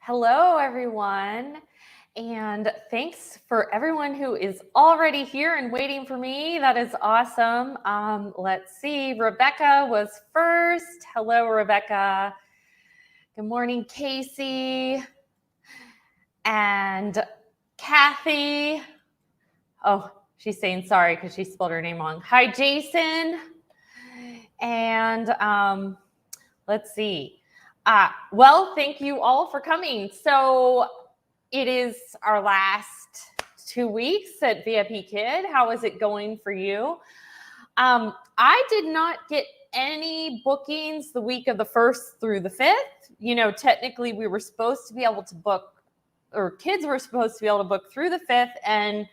Hello, everyone. And thanks for everyone who is already here and waiting for me. That is awesome. Let's see. Rebecca was first. Hello, Rebecca. Good morning, Casey. And Kathy. Oh, she's saying sorry because she spelled her name wrong. Hi, Jason. And let's see. Well, thank you all for coming. So it is our last 2 weeks at Vipkid. How is it going for you? I did not get any bookings the week of the 1st through the 5th. You know, technically we were supposed to be able to book, or kids were supposed to be able to book through the 5th, and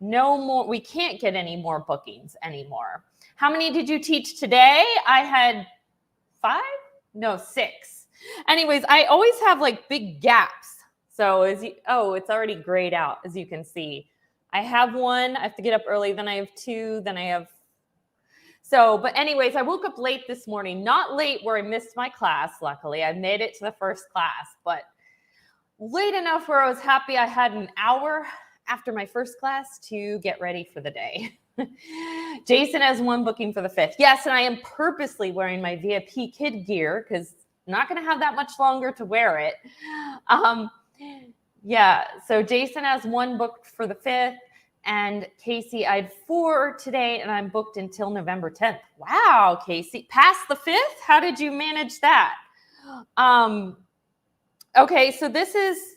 no more, we can't get any more bookings anymore. How many did you teach today? I had 5? No, 6. Anyways, I always have like big gaps. So it's already grayed out, as you can see. I have 1, I have to get up early, then I have 2, then I have, but anyways, I woke up late this morning, not late where I missed my class. Luckily, I made it to the first class, but late enough where I was happy I had an hour after my first class to get ready for the day. Jason has 1 booking for the 5th. Yes, and I am purposely wearing my Vipkid gear because I'm not going to have that much longer to wear it. Yeah, so Jason has 1 booked for the 5th, and Casey, I had 4 today, and I'm booked until November 10th. Wow, Casey, past the 5th? How did you manage that? Okay, so this is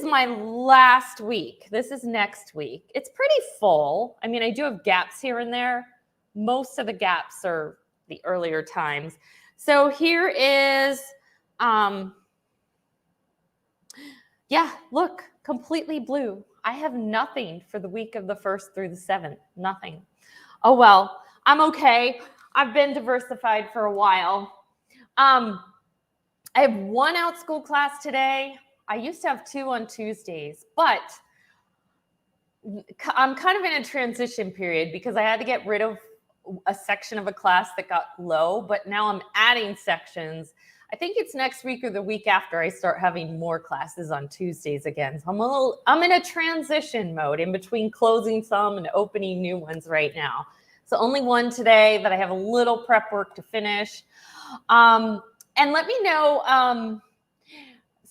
my last week. This is next week. It's pretty full. I mean, I do have gaps here and there. Most of the gaps are the earlier times. So here is, yeah, look, completely blue. I have nothing for the week of the 1st through the 7th, nothing. Oh, well, I'm okay. I've been diversified for a while. I have 1 Outschool class today. I used to have 2 on Tuesdays, but I'm kind of in a transition period because I had to get rid of a section of a class that got low, but now I'm adding sections. I think it's next week or the week after I start having more classes on Tuesdays again. So I'm in a transition mode in between closing some and opening new ones right now. So only 1 today that I have a little prep work to finish. And let me know,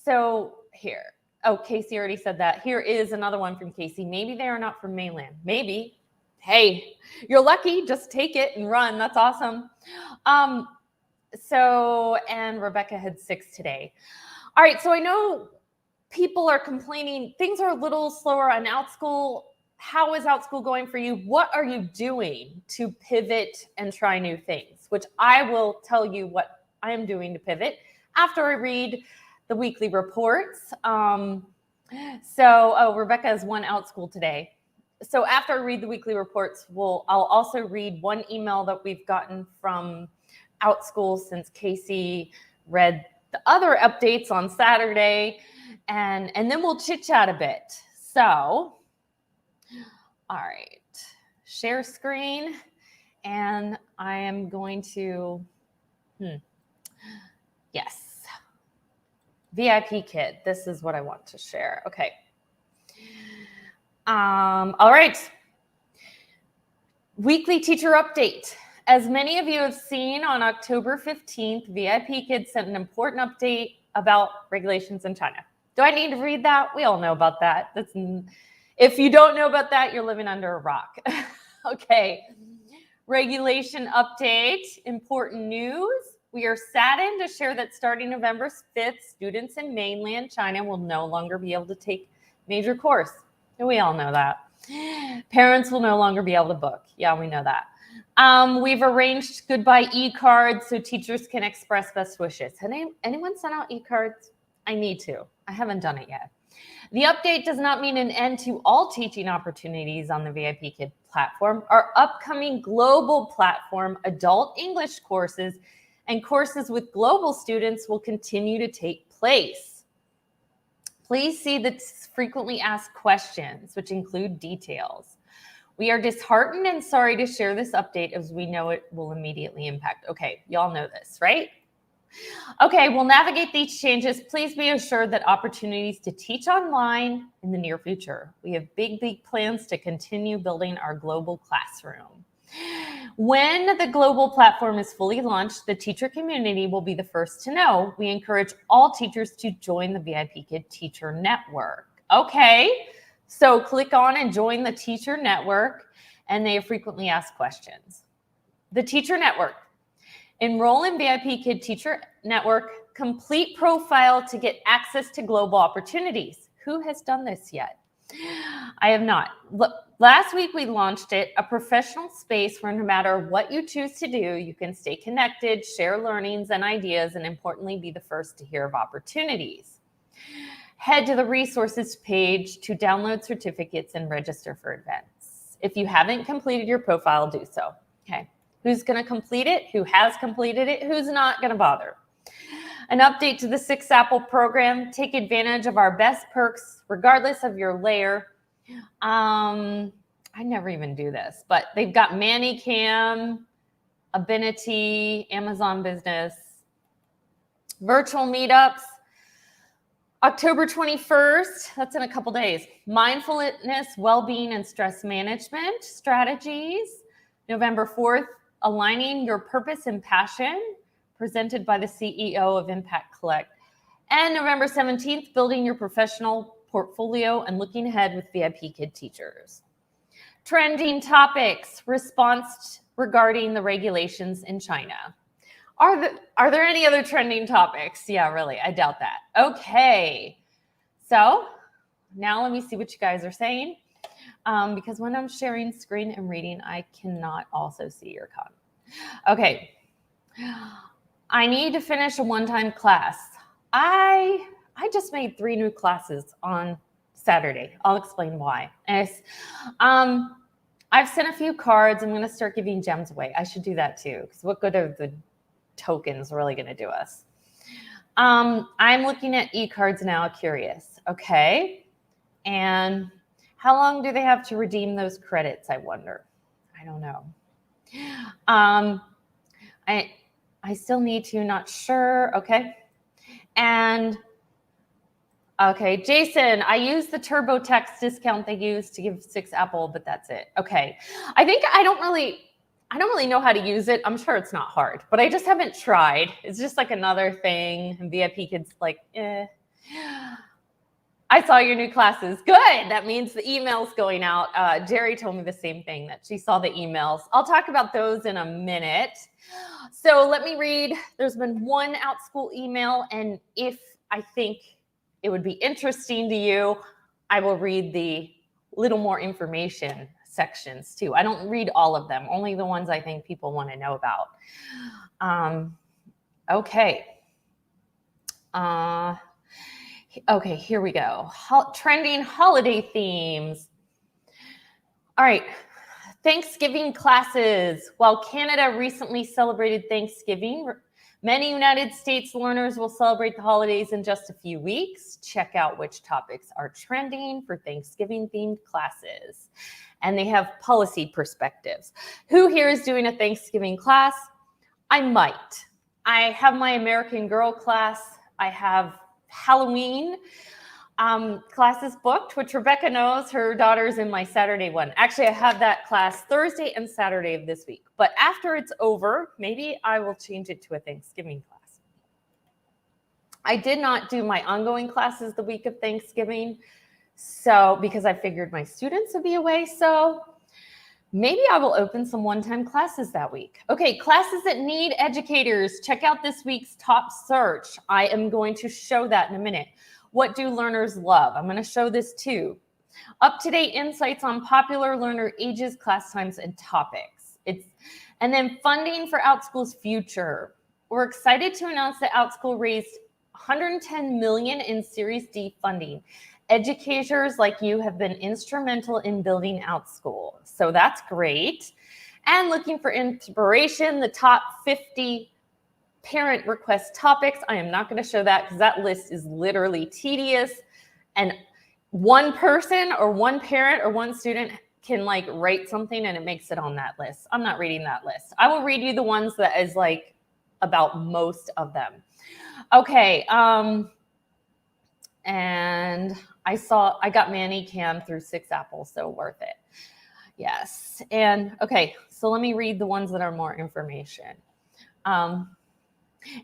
so here, oh, Casey already said that. Here is another one from Casey. Maybe they are not from mainland. Maybe. Hey, you're lucky. Just take it and run. That's awesome. And Rebecca had 6 today. All right, so I know people are complaining. Things are a little slower on Outschool. How is Outschool going for you? What are you doing to pivot and try new things? Which I will tell you what I am doing to pivot after I read the weekly reports. Rebecca has 1 Outschool today. So after I read the weekly reports, I'll also read 1 email that we've gotten from Outschool since Casey read the other updates on Saturday, and then we'll chit chat a bit. So, all right, share screen, and I am going to, yes, Vipkid. This is what I want to share. Okay. All right. Weekly teacher update. As many of you have seen, on October 15th, Vipkid sent an important update about regulations in China. Do I need to read that? We all know about that. If you don't know about that, you're living under a rock. Okay. Regulation update. Important news. We are saddened to share that starting November 5th, students in mainland China will no longer be able to take major course. We all know that. Parents will no longer be able to book. Yeah, we know that. We've arranged goodbye e-cards so teachers can express best wishes. Has anyone sent out e-cards? I need to. I haven't done it yet. The update does not mean an end to all teaching opportunities on the Vipkid platform. Our upcoming global platform, adult English courses, and courses with global students will continue to take place. Please see the frequently asked questions, which include details. We are disheartened and sorry to share this update as we know it will immediately impact. Okay, y'all know this, right? Okay, we'll navigate these changes. Please be assured that opportunities to teach online in the near future. We have big plans to continue building our global classroom. When the global platform is fully launched, the teacher community will be the first to know. We encourage all teachers to join the Vipkid Teacher Network. Okay, so click on and join the Teacher Network, and they have frequently asked questions. The Teacher Network. Enroll in Vipkid Teacher Network, complete profile to get access to global opportunities. Who has done this yet? I have not. Last week we launched it, a professional space where no matter what you choose to do, you can stay connected, share learnings and ideas, and importantly, be the first to hear of opportunities. Head to the resources page to download certificates and register for events. If you haven't completed your profile, do so. Okay. Who's going to complete it? Who has completed it? Who's not going to bother? An update to the 6 Apple program. Take advantage of our best perks, regardless of your layer. I never even do this, but they've got ManyCam, Ability, Amazon Business, virtual meetups. October 21st, that's in a couple days. Mindfulness, well-being, and stress management strategies. November 4th, aligning your purpose and passion, presented by the CEO of Impact Collect. And November 17th, building your professional portfolio and looking ahead with Vipkid teachers. Trending topics, response regarding the regulations in China. Are there any other trending topics? Yeah, really, I doubt that. Okay, so now let me see what you guys are saying. Because when I'm sharing screen and reading, I cannot also see your comment. Okay, I need to finish a one-time class. I just made 3 new classes on Saturday. I'll explain why. I've sent a few cards. I'm going to start giving gems away. I should do that too, because what good are the tokens really going to do us? I'm looking at e-cards now, curious. Okay, and how long do they have to redeem those credits, I wonder? I don't know. I still need to, not sure. Okay. And okay, Jason, I use the TurboTax discount they use to give 6 Apple, but that's it. Okay. I think I don't really know how to use it. I'm sure it's not hard, but I just haven't tried. It's just like another thing. And Vipkid's like, I saw your new classes. Good. That means the email's going out. Jerry told me the same thing, that she saw the emails. I'll talk about those in a minute. So let me read. There's been one Outschool email, and if I think it would be interesting to you, I will read the little more information sections too. I don't read all of them, only the ones I think people want to know about. Okay. Okay, here we go. Trending holiday themes. All right, Thanksgiving classes. While Canada recently celebrated Thanksgiving, many United States learners will celebrate the holidays in just a few weeks. Check out which topics are trending for Thanksgiving-themed classes. And they have policy perspectives. Who here is doing a Thanksgiving class? I might. I have my American Girl class. I have Halloween classes booked, which Rebecca knows. Her daughter's in my Saturday one. Actually, I have that class Thursday and Saturday of this week. But after it's over, maybe I will change it to a Thanksgiving class. I did not do my ongoing classes the week of Thanksgiving, so because I figured my students would be away. So maybe I will open some one-time classes that week. Okay, classes that need educators. Check out this week's top search. I am going to show that in a minute. What do learners love? I'm going to show this too. Up-to-date insights on popular learner ages, class times, and topics. And then funding for Outschool's future. We're excited to announce that Outschool raised $110 million in Series D funding. Educators like you have been instrumental in building Outschool, so that's great. And looking for inspiration, the top 50 parent request topics. I am not going to show that because that list is literally tedious, and one person or one parent or one student can like write something and it makes it on that list. I'm not reading that list. I will read you the ones that is like about most of them. Okay. And I got Manny Cam through 6 Apples, so worth it. Yes. And okay, so let me read the ones that are more information. And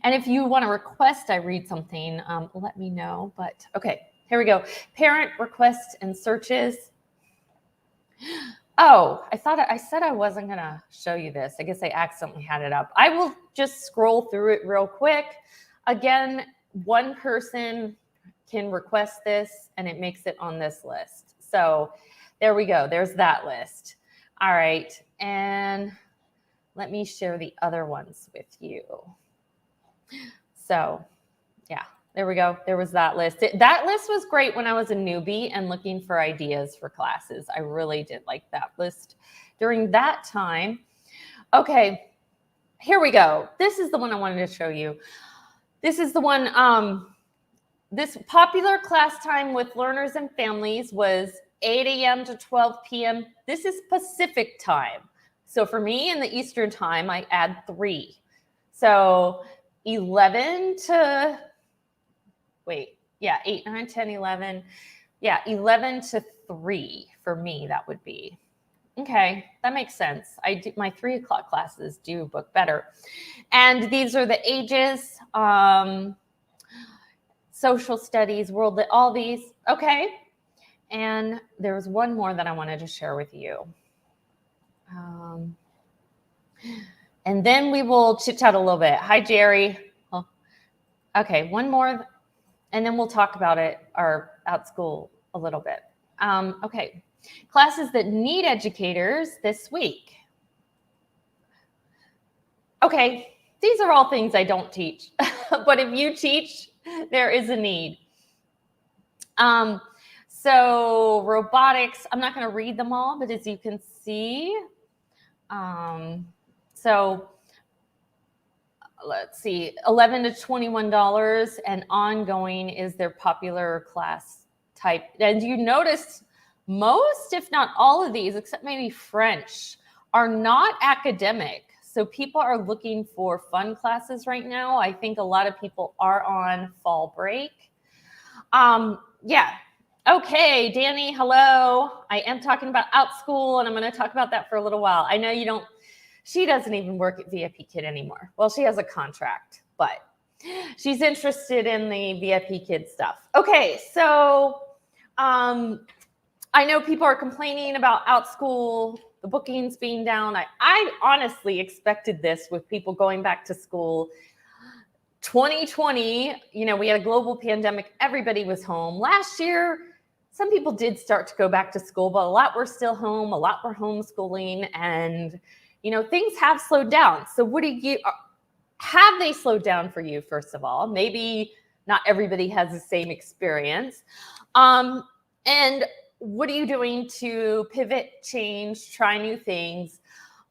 if you want to request I read something, let me know. But okay, here we go. Parent requests and searches. Oh, I said I wasn't going to show you this. I guess I accidentally had it up. I will just scroll through it real quick. Again, one person can request this and it makes it on this list. So there we go. There's that list. All right. And let me share the other ones with you. So yeah, there we go. There was that list. That list was great when I was a newbie and looking for ideas for classes. I really did like that list during that time. Okay, here we go. This is the one I wanted to show you. This is the one, this popular class time with learners and families was 8 a.m. to 12 p.m. This is Pacific time. So for me in the Eastern time, I add 3. So 11 to, 8, 9, 10, 11. Yeah, 11 to 3 for me, that would be. Okay, that makes sense. My 3 o'clock classes do book better. And these are the ages, social studies, world, all these. Okay. And there was one more that I wanted to share with you. And then we will chit chat a little bit. Hi, Jerry. Oh, okay, one more, and then we'll talk about it, our Outschool a little bit. Okay, classes that need educators this week. Okay, these are all things I don't teach, but if you teach, there is a need. So robotics, I'm not going to read them all, but as you can see, so let's see, $11 to $21 and ongoing is their popular class type. And you notice most, if not all of these, except maybe French, are not academic. So people are looking for fun classes right now. I think a lot of people are on fall break. Yeah. Okay, Danny, hello. I am talking about Outschool, and I'm going to talk about that for a little while. I know you don't, she doesn't even work at Vipkid anymore. Well, she has a contract, but she's interested in the Vipkid stuff. Okay, so I know people are complaining about Outschool, the bookings being down. I honestly expected this with people going back to school. 2020, we had a global pandemic. Everybody was home. Last year, some people did start to go back to school, but a lot were still home. A lot were homeschooling, and things have slowed down. So have they slowed down for you, first of all? Maybe not everybody has the same experience. And what are you doing to pivot, change, try new things?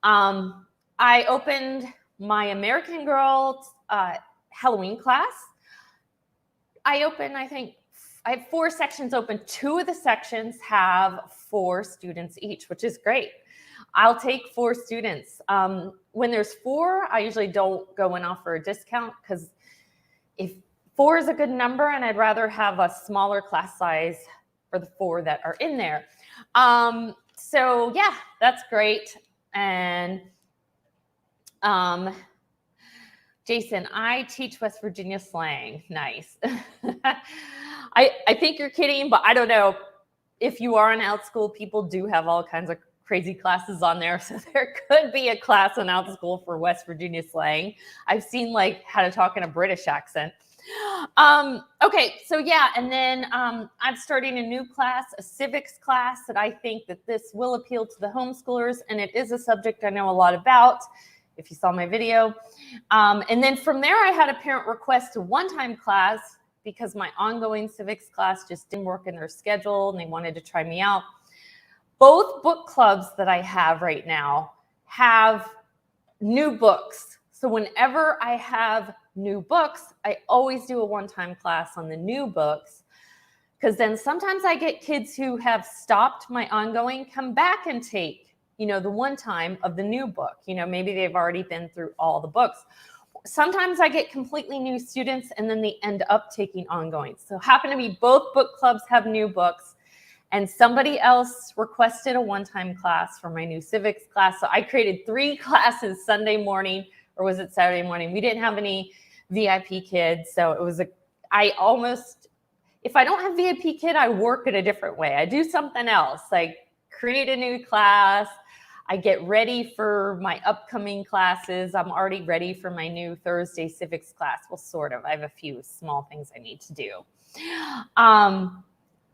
I opened my American Girl Halloween class. I have 4 sections open. 2 of the sections have 4 students each, which is great. I'll take 4 students. When there's 4, I usually don't go and offer a discount, because if 4 is a good number, and I'd rather have a smaller class size for the 4 that are in there. So yeah, that's great. And Jason, I teach West Virginia slang. Nice. I think you're kidding, but I don't know. If you are in Outschool, people do have all kinds of crazy classes on there. So there could be a class on Outschool for West Virginia slang. I've seen how to talk in a British accent. Okay, so yeah, and then I'm starting a new class, a civics class, that I think that this will appeal to the homeschoolers, and it is a subject I know a lot about, if you saw my video. And then from there, I had a parent request a one-time class because my ongoing civics class just didn't work in their schedule, and they wanted to try me out. Both book clubs that I have right now have new books. So whenever I have new books, I always do a one-time class on the new books, because then sometimes I get kids who have stopped my ongoing come back and take, the one time of the new book. Maybe they've already been through all the books. sometimes I get completely new students and then they end up taking ongoing. So happen to be both book clubs have new books, and somebody else requested a one-time class for my new civics class. So I created 3 classes Sunday morning, or was it Saturday morning? We didn't have any VIP kids. So it was if I don't have VIP kid, I work it a different way. I do something else, like create a new class. I get ready for my upcoming classes. I'm already ready for my new Thursday civics class. Well, sort of. I have a few small things I need to do.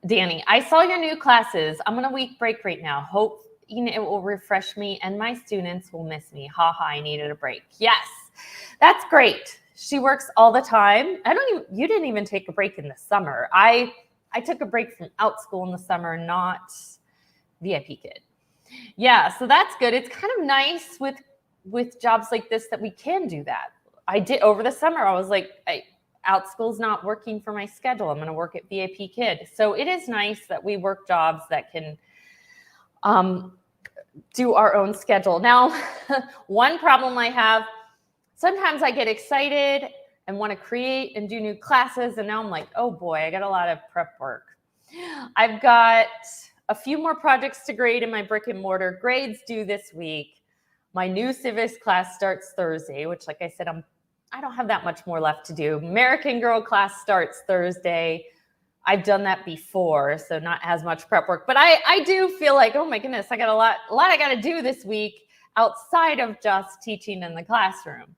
Danny, I saw your new classes. I'm on a week break right now. Hope it will refresh me and my students will miss me. Haha, I needed a break. Yes, that's great. She works all the time. You didn't even take a break in the summer. I took a break from Outschool in the summer, not VIP Kid. Yeah, so that's good. It's kind of nice with jobs like this that we can do that. I did over the summer. I was like, Outschool's not working for my schedule. I'm going to work at VIP Kid. So it is nice that we work jobs that can do our own schedule. Now, one problem I have, sometimes I get excited and want to create and do new classes. And now I'm like, oh boy, I got a lot of prep work. I've got a few more projects to grade in my brick and mortar. Grades due this week. My new civics class starts Thursday, which, like I said, I don't have that much more left to do. American Girl class starts Thursday. I've done that before, so not as much prep work. But I do feel like, oh my goodness, I got a lot I got to do this week outside of just teaching in the classroom.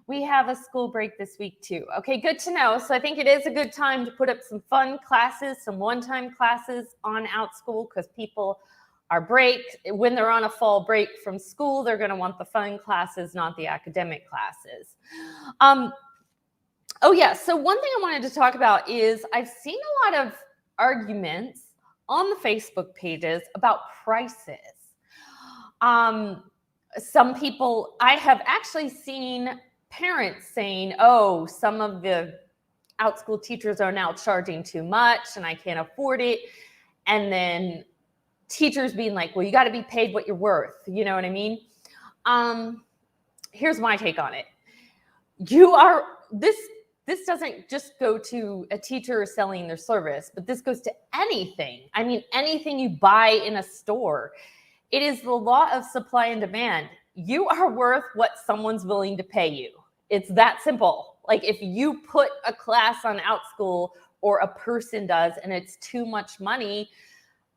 We have a school break this week too. Okay, good to know. So I think it is a good time to put up some fun classes, some one-time classes on Outschool, because people are when they're on a fall break from school, they're going to want the fun classes, not the academic classes. Oh yeah, so one thing I wanted to talk about is I've seen a lot of arguments on the Facebook pages about prices. Some people, I have actually seen parents saying, oh, some of the Outschool teachers are now charging too much and I can't afford it. And then teachers being like, well, you got to be paid what you're worth. You know what I mean? Here's my take on it. This doesn't just go to a teacher selling their service, but this goes to anything. I mean, anything you buy in a store. It is the law of supply and demand. You are worth what someone's willing to pay you. It's that simple. Like if you put a class on Outschool or a person does, and it's too much money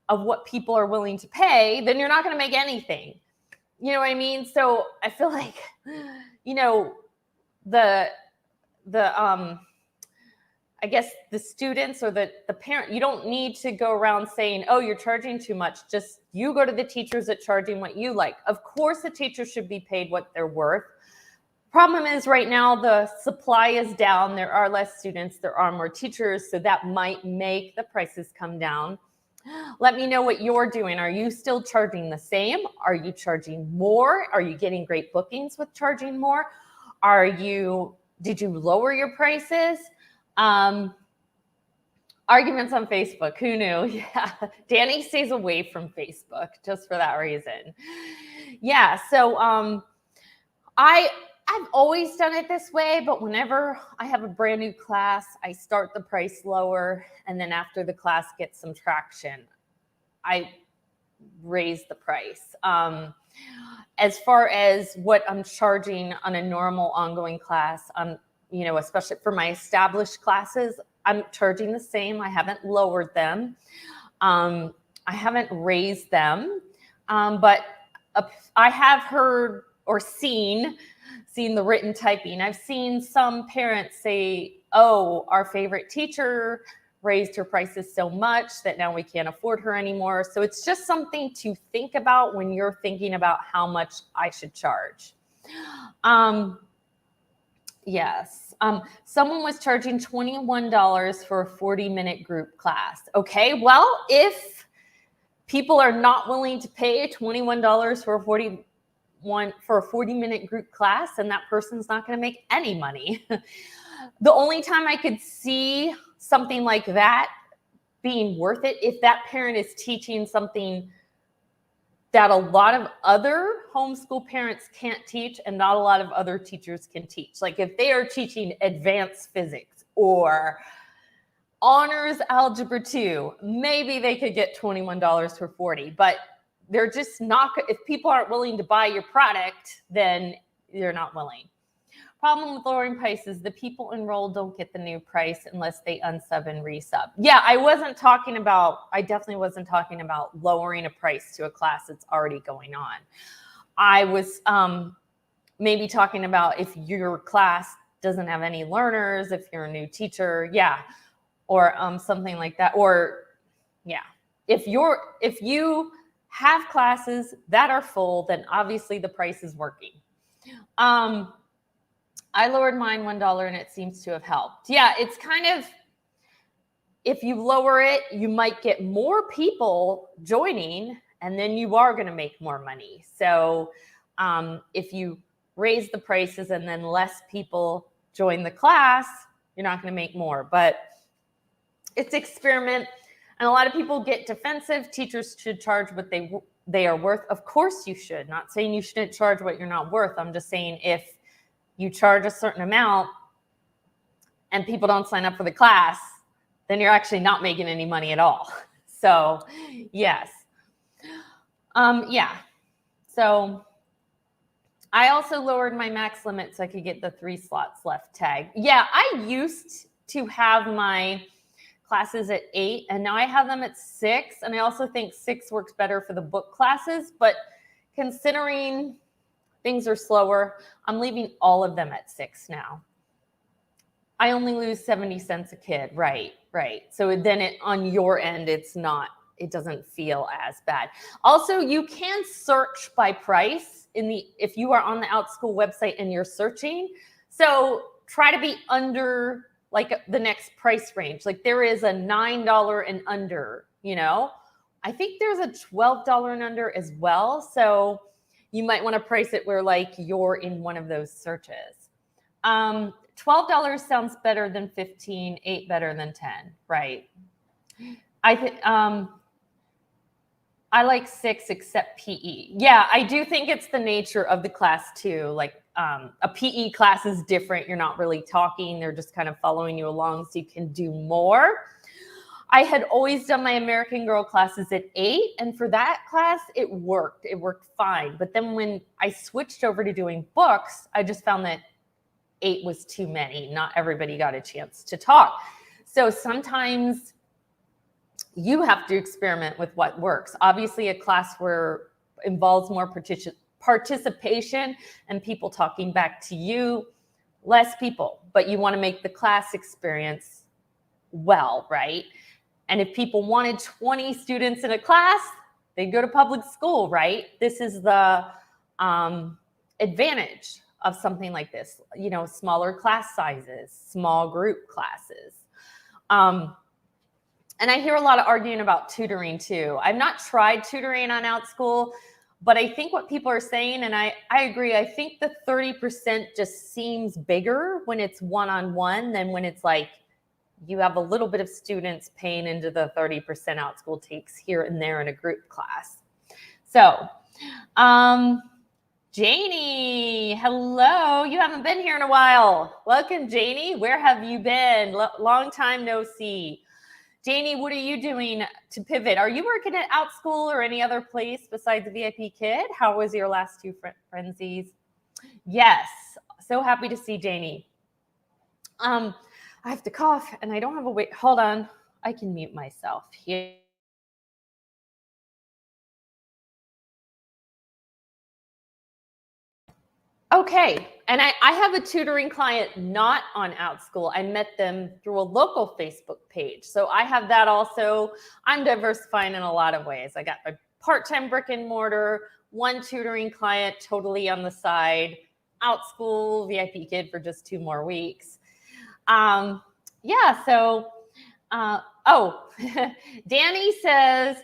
of what people are willing to pay, then you're not going to make anything. You know what I mean? So I feel like, I guess the students or the parent, you don't need to go around saying, oh, you're charging too much. Just you go to the teachers that charging what you like. Of course, the teachers should be paid what they're worth. Problem is right now the supply is down. There are less students. There are more teachers. So that might make the prices come down. Let me know what you're doing. Are you still charging the same? Are you charging more? Are you getting great bookings with charging more? Did you lower your prices? Arguments on Facebook. Who knew? Yeah. Danny stays away from Facebook just for that reason. Yeah. So I've always done it this way, but whenever I have a brand new class, I start the price lower. And then after the class gets some traction, I raise the price. As far as what I'm charging on a normal ongoing class, especially for my established classes, I'm charging the same. I haven't lowered them. I haven't raised them. But I have heard or seen the written typing. I've seen some parents say, oh, our favorite teacher raised her prices so much that now we can't afford her anymore. So it's just something to think about when you're thinking about how much I should charge. Yes. Someone was charging $21 for a 40-minute group class. Okay. Well, if people are not willing to pay $21 for a 40-minute group class, and that person's not going to make any money. The only time I could see something like that being worth it, if that parent is teaching something that a lot of other homeschool parents can't teach and not a lot of other teachers can teach. Like if they are teaching advanced physics or honors algebra 2, maybe they could get $21 for 40, but they're just not, if people aren't willing to buy your product, then you're not willing. Problem with lowering prices, the people enrolled don't get the new price unless they unsub and resub. Yeah, I definitely wasn't talking about lowering a price to a class that's already going on. I was maybe talking about if your class doesn't have any learners, if you're a new teacher, yeah, or something like that. Or yeah, if you have classes that are full, then obviously the price is working. I lowered mine $1 and it seems to have helped. Yeah, it's kind of, if you lower it, you might get more people joining and then you are going to make more money. So if you raise the prices and then less people join the class, you're not going to make more. But it's experiment. And a lot of people get defensive. Teachers should charge what they are worth. Of course you should. Not saying you shouldn't charge what you're not worth. I'm just saying if you charge a certain amount and people don't sign up for the class, then you're actually not making any money at all. So yes. Yeah. So I also lowered my max limit so I could get the 3 slots left tag. Yeah, I used to have my classes at 8 and now I have them at 6. And I also think 6 works better for the book classes, but considering things are slower, I'm leaving all of them at 6 now. I only lose 70 cents a kid. Right. So then on your end, it doesn't feel as bad. Also, you can search by price if you are on the Outschool website and you're searching. So try to be under like the next price range. Like there is a $9 and under, I think there's a $12 and under as well. So you might want to price it where like you're in one of those searches. $12 sounds better than 15, 8 better than 10, right? I think I like 6 except PE. Yeah, I do think it's the nature of the class too. Like a PE class is different. You're not really talking. They're just kind of following you along so you can do more. I had always done my American Girl classes at 8, and for that class, it worked. It worked fine. But then when I switched over to doing books, I just found that 8 was too many. Not everybody got a chance to talk. So sometimes you have to experiment with what works. Obviously, a class where involves more participation and people talking back to you, less people, but you want to make the class experience well, right? And if people wanted 20 students in a class, they'd go to public school, right? This is the advantage of something like this, smaller class sizes, small group classes. And I hear a lot of arguing about tutoring too. I've not tried tutoring on Outschool, but I think what people are saying, and I agree, I think the 30% just seems bigger when it's one-on-one than when it's like, you have a little bit of students paying into the 30% Outschool takes here and there in a group class. So, Janie, hello. You haven't been here in a while. Welcome, Janie. Where have you been? Long time no see. Janie, what are you doing to pivot? Are you working at Outschool or any other place besides VIP Kid? How was your last 2 frenzies? Yes, so happy to see Janie. I have to cough and I don't have a way. Hold on. I can mute myself here. Okay. And I have a tutoring client not on Outschool. I met them through a local Facebook page. So I have that also. I'm diversifying in a lot of ways. I got a part-time brick and mortar, 1 tutoring client totally on the side, Outschool, VIP Kid for just 2 more weeks. Yeah, so, Danny says,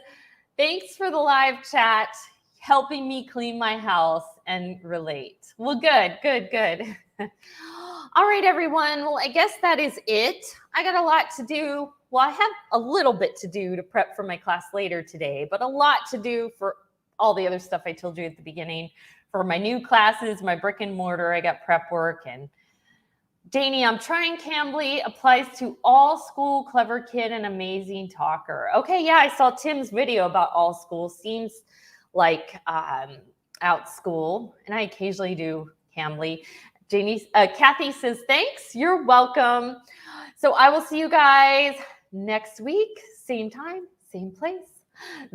thanks for the live chat, helping me clean my house and relate. Well, good. All right, everyone. Well, I guess that is it. I got a lot to do. Well, I have a little bit to do to prep for my class later today, but a lot to do for all the other stuff I told you at the beginning. For my new classes, my brick and mortar, I got prep work. And Janie, I'm trying Cambly, applies to all school, clever kid, and amazing talker. Okay, yeah, I saw Tim's video about all school. Seems like Outschool, and I occasionally do Cambly. Kathy says, thanks, you're welcome. So I will see you guys next week, same time, same place.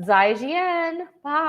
Zai Jian, bye.